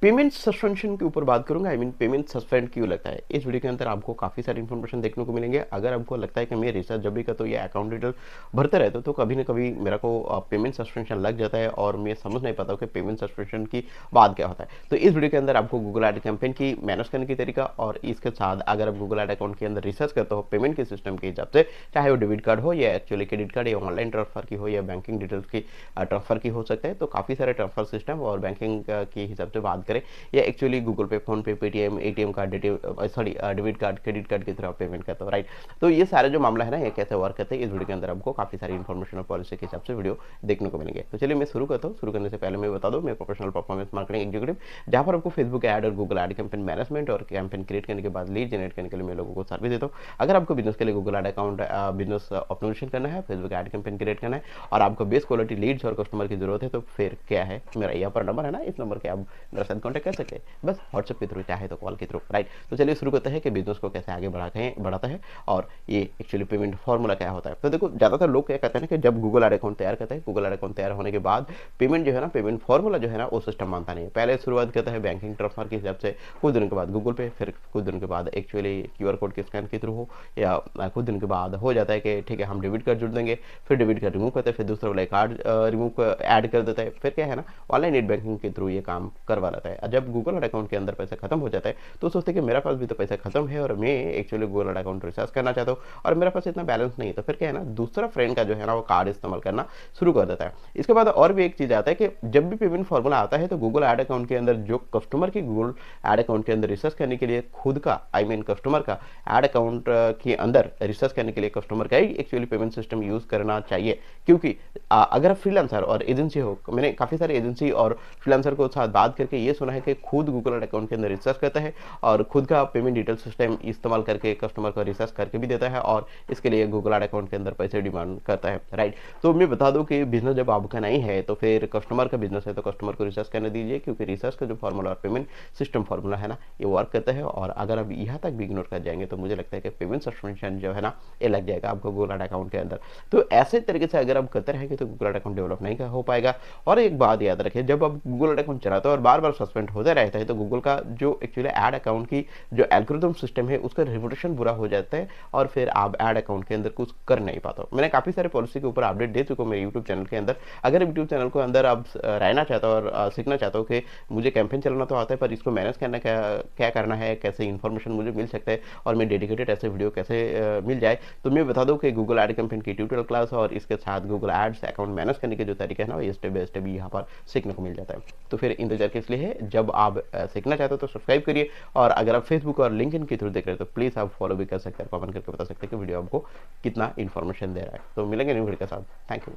Payment suspension के ऊपर बात करूंगा। पेमेंट सस्पेंड क्यों लगता है, इस वीडियो के अंदर आपको काफ़ी सारी इन्फॉर्मेशन देखने को मिलेंगे। अगर आपको लगता है कि मैं रिचार्ज जब भी करता हूँ या अकाउंट डिटेल भरते रहते हो तो कभी ना कभी मेरा को पेमेंट सस्पेंशन लग जाता है और मैं समझ नहीं पाता हूँ कि पेमेंट सस्पेंशन की बात क्या होता है। तो इस वीडियो के अंदर आपको गूगल एड कैंपेन की मैनेज करने की तरीका, और इसके साथ अगर आप गूगल एड अकाउंट के अंदर रिसर्च करते हो पेमेंट के सिस्टम के हिसाब से, चाहे वो डेबिट कार्ड हो या एक्चुअली क्रेडिट कार्ड या ऑनलाइन ट्रांसफर की हो या बैंकिंग डिटेल्स की ट्रांसफर की हो सकता है, तो काफ़ी सारे ट्रांसफर सिस्टम और बैंकिंग के हिसाब से बात करें या एक्चुअली गूगल पे, फोन पे, Paytm, ATM card, debit card, credit card की तरह पेमेंट करता हूँ, राइट। तो ये सारे जो मामला है ना, ये कैसे वर्क करते हैं, इस वीडियो के अंदर आपको काफी सारी इन्फॉर्मेशन और पॉलिसी के हिसाब से वीडियो देखने को मिलेंगे। तो चलिए मैं शुरू करता हूँ। शुरू करने से पहले मैं बता दूं, मैं प्रोफेशनल परफॉर्मेंस मार्केटिंग एग्जीक्यूटिव, जहां पर आपको फेसबुक ऐड और गूगल ऐड कैंपेन मैनेजमेंट और कैंपेन क्रिएट करने के बाद लीड जनरेट करने के लिए मैं लोगों को सर्विस देता हूँ। अगर आपको बिजनेस के लिए Google ad account, business optimization करना है, फेसबुक ऐड कैंपेन क्रिएट करना है और आपको बेस्ट क्वालिटी लीड्स और कस्टमर की जरूरत है, तो फिर क्या है, मेरा यहाँ पर नंबर है ना, इस नंबर के आप मेरे साथ कॉन्टैक्ट कर सकते हैं, बस व्हाट्सएप के थ्रू चाहे तो कॉल के थ्रू, राइट। तो चलिए शुरू करते हैं कि बिजनेस को कैसे आगे बढ़ाता है और ये एक्चुअली पेमेंट फॉर्मूला क्या होता है। तो देखो, ज्यादातर लोग क्या कहते हैं ना कि जब गूगल ऐड अकाउंट तैयार करते हैं, गूगल ऐड अकाउंट तैयार होने के बाद पेमेंट जो है ना, पेमेंट फॉर्मूला जो है ना, वो सिस्टम मानता नहीं है। पहले शुरुआत करता है बैंकिंग ट्रांसफर के हिसाब से, कुछ दिनों के बाद गूगल पे, फिर कुछ दिनों के बाद एक्चुअली क्यूआर कोड के स्कैन के थ्रू हो, या कुछ दिन के बाद हो जाता है कि ठीक है हम डेबिट कार्ड जुड़ देंगे, फिर डेबिट कार्ड रिमूव करते हैं, फिर दूसरा वाला कार्ड रिमूव ऐड कर देता है, फिर क्या है ना, ऑनलाइन नेट बैंकिंग के थ्रू ये काम करवा लेता है। जब गूगल ऐड अकाउंट के अंदर पैसा खत्म हो जाता है तो सोचते हैं कि मेरा पास भी तो पैसा खत्म है और मैं actually Google ad account recharge करना चाहता हूँ और मेरे पास इतना बैलेंस नहीं है, तो फिर क्या है ना, दूसरा फ्रेंड का जो है ना वो कार्ड इस्तेमाल करना शुरू कर देता है। इसके बाद और भी एक चीज आता है कि जब भी पेमेंट फॉर्मूला आता है तो गूगल ऐड अकाउंट के अंदर जो कस्टमर की गूगल ऐड अकाउंट के अंदर रिसर्च करने के लिए खुद का, कस्टमर का ऐड अकाउंट के अंदर रिसर्च करने के लिए कस्टमर का ही एक्चुअली पेमेंट सिस्टम यूज करना चाहिए। क्योंकि अगर आप फ्रीलांसर और एजेंसी हो, मैंने काफी सारे एजेंसी और फ्रीलांसर को साथ बात करके ये सुना है कि खुद गूगल ऐड अकाउंट के अंदर रिसर्च करता है और खुद का पेमेंट डिटेल सिस्टम इस्तेमाल करके कस्टमर को रिसर्च करके भी देता है और इसके लिए गूगल ऐड अकाउंट के अंदर पैसे डिमांड करता है, राइट। तो मैं बता दूं कि बिजनेस जब आपका नहीं है तो फिर कस्टमर का बिजनेस है, तो कस्टमर को रिसर्च करने दीजिए, क्योंकि रिसर्च का जो फॉर्मूला और पेमेंट सिस्टम फॉर्मूला है ना, ये वर्क करता है। और अगर आप यहाँ तक भी इग्नोर कर जाएंगे तो मुझे लगता है कि पेमेंट सस्पेंशन जो है ना, ये लग जाएगा आपको गूगल ऐड अकाउंट के अंदर। तो ऐसे तरीके से अगर आप करते रहेंगे तो गूगल ऐड अकाउंट डेवलप नहीं हो पाएगा। और एक बात याद रखिए, जब आप गूगल ऐड अकाउंट चलाते हो और बार बार सस्पेंड होता रहता है तो गूगल का जो एक्चुअली ऐड अकाउंट की जो एल्गोरिथम सिस्टम है उसका रेपुटेशन बुरा हो जाता है और फिर आप ऐड अकाउंट के अंदर कुछ कर नहीं पाते हो। मैंने काफी सारे पॉलिसी के ऊपर अपडेट दे चुका हूं मेरे यूट्यूब चैनल के अंदर। अगर यूट्यूब चैनल को अंदर आप रहना चाहते हो और सीखना चाहते हो कि मुझे कैंपेन चलाना तो आता है पर इसको मैनेज करना क्या करना है, कैसे इन्फॉर्मेशन मुझे मिल सकता है और मैं डेडिकेटेड ऐसे वीडियो कैसे मिल जाए, तो मैं बता दूं कि गूगल ऐड कैंपेन की ट्यूटोरियल क्लास और इसके साथ गूगल एड्स अकाउंट मैनेज करने के जो तरीके है ना, ये स्टेप बाय स्टेप यहाँ पर सीखने को मिल जाता है। तो फिर इंतजार किस लिए है, जब आप सीखना चाहते हो तो सब्सक्राइब करिए, और अगर आप फेसबुक और लिंक्डइन के थ्रू देख रहे हो तो प्लीज आप फॉलो भी कर सकते हैं, कमेंट करके बता सकते हैं कि वीडियो आपको कितना इन्फॉर्मेशन दे रहा है। तो मिलेंगे न्यू वीडियो के साथ। Thank you.